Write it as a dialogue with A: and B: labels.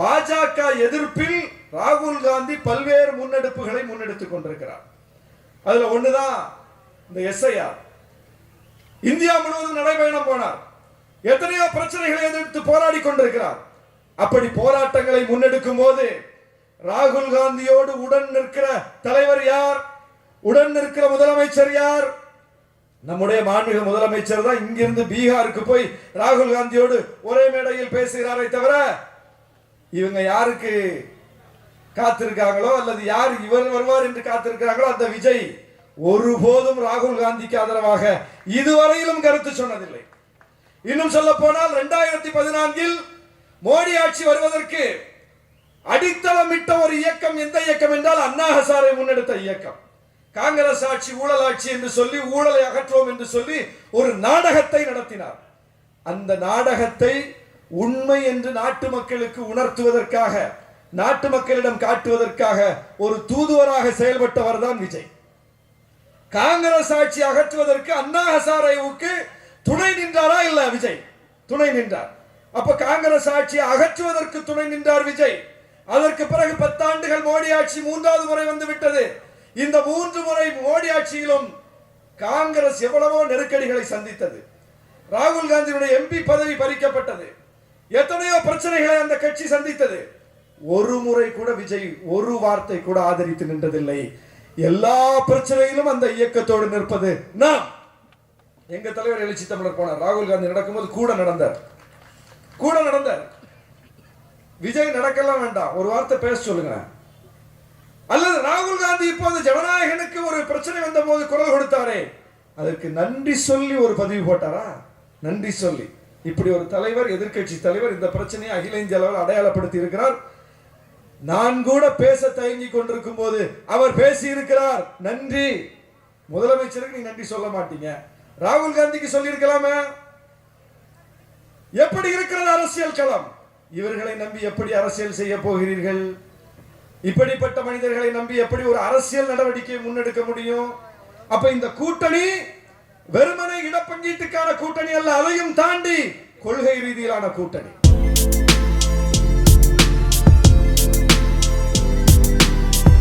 A: பாஜக எதிர்ப்பில் ராகுல் காந்தி பல்வேறு முன்னெடுப்புகளை முன்னெடுத்துக் கொண்டிருக்கிறார். அதுல ஒண்ணுதான் இந்த SIR. இந்தியா முழுவதும் நடைபயணம் போனார். எத்தனையோ பிரச்சனைகளை எதிர்த்து போராடி கொண்டிருக்கிறார். அப்படி போராட்டங்களை முன்னெடுக்கும் போது ராகுல் காந்தியோடு உடன் நிற்கிற தலைவர் யார்? உடன் நிற்கிற முதலமைச்சர் யார்? நம்முடைய மாண்புமிகு முதலமைச்சர் தான். இங்கிருந்து பீகாருக்கு போய் ராகுல் காந்தியோடு ஒரே மேடையில் பேசுகிறாரே தவிர இவங்க யாருக்கு காத்திருக்காங்களோ அல்லது யார் இவர் வருவார் என்று காத்திருக்கிறாங்களோ அந்த விஜய் ஒருபோதும் ராகுல் காந்திக்கு ஆதரவாக இதுவரையிலும் கருத்து சொன்னதில்லை. இன்னும் சொல்ல போனால் 2014 மோடி ஆட்சி வருவதற்கு அடித்தளமிட்ட ஒரு இயக்கம் எந்த இயக்கம் என்றால் அண்ணா ஹசாரே முன்னெடுத்த இயக்கம். காங்கிரஸ் ஆட்சி ஊழல் ஆட்சி என்று சொல்லி ஊழலை அகற்றுவோம் என்று சொல்லி ஒரு நாடகத்தை நடத்தினார். அந்த நாடகத்தை உண்மை என்று நாட்டு மக்களுக்கு உணர்த்துவதற்காக, நாட்டு மக்களிடம் காட்டுவதற்காக ஒரு தூதுவராக செயல்பட்டவர் தான் விஜய். காங்கிரஸ் ஆட்சி அகற்றுவதற்கு அண்ணா ஹசாரேவுக்கு துணை நின்றாரா? இல்ல, விஜய் துணை நின்றார். அப்ப காங்கிரஸ் ஆட்சியை அகற்றுவதற்கு துணை நின்றார் விஜய். அதற்கு பிறகு 10 ஆண்டுகள் மோடி ஆட்சி 3வது முறை வந்து விட்டது. இந்த 3 முறை மோடி ஆட்சியிலும் காங்கிரஸ் எவ்வளவோ நெருக்கடிகளை சந்தித்தது. ராகுல் காந்தியுடைய MP பதவி பறிக்கப்பட்டது. எத்தனையோ பிரச்சனைகளை அந்த கட்சி சந்தித்தது. ஒரு முறை கூட விஜய் ஒரு வார்த்தை கூட ஆதரித்து நின்றதில்லை. எல்லா பிரச்சனையிலும் அந்த இயக்கத்தோடு நிற்பது நாம். எங்க தலைவர் எழுச்சி தமிழர் போனார். ராகுல் காந்தி நடக்கும்போது கூட நடந்தார். விஜய் நடக்கலாம் வேண்டாம், ஒரு வார்த்தை பேச சொல்லுங்க. அல்லது ராகுல் காந்தி இப்போது ஜனநாயகனுக்கு ஒரு பிரச்சனை வந்த போது குரல் கொடுத்தாரே, அதற்கு நன்றி சொல்லி ஒரு பதிவு போட்டாரா? நன்றி சொல்லி இப்படி ஒரு தலைவர், எதிர்க்கட்சி தலைவர் இந்த பிரச்சனையை அகில இந்திய அளவில் அடையாளப்படுத்தி இருக்கிறார். நான் கூட பேச தயங்கி கொண்டிருக்கும் போது அவர் பேசி இருக்கிறார். நன்றி. முதலமைச்சருக்கு நீங்க நன்றி சொல்ல மாட்டீங்க, ராகுல் காந்திக்கு சொல்லி இருக்கலாமே. எப்படி இருக்கிறது அரசியல் களம்? இவர்களை நம்பி எப்படி அரசியல் செய்ய போகிறீர்கள்? இப்படிப்பட்ட மனிதர்களை நம்பி எப்படி ஒரு அரசியல் நடவடிக்கை முன்னெடுக்க முடியும்? அப்ப இந்த கூட்டணி வெறுமனை இடப்பங்கீட்டுக்கான கூட்டணி அல்ல, அதையும் தாண்டி கொள்கை ரீதியிலான கூட்டணி.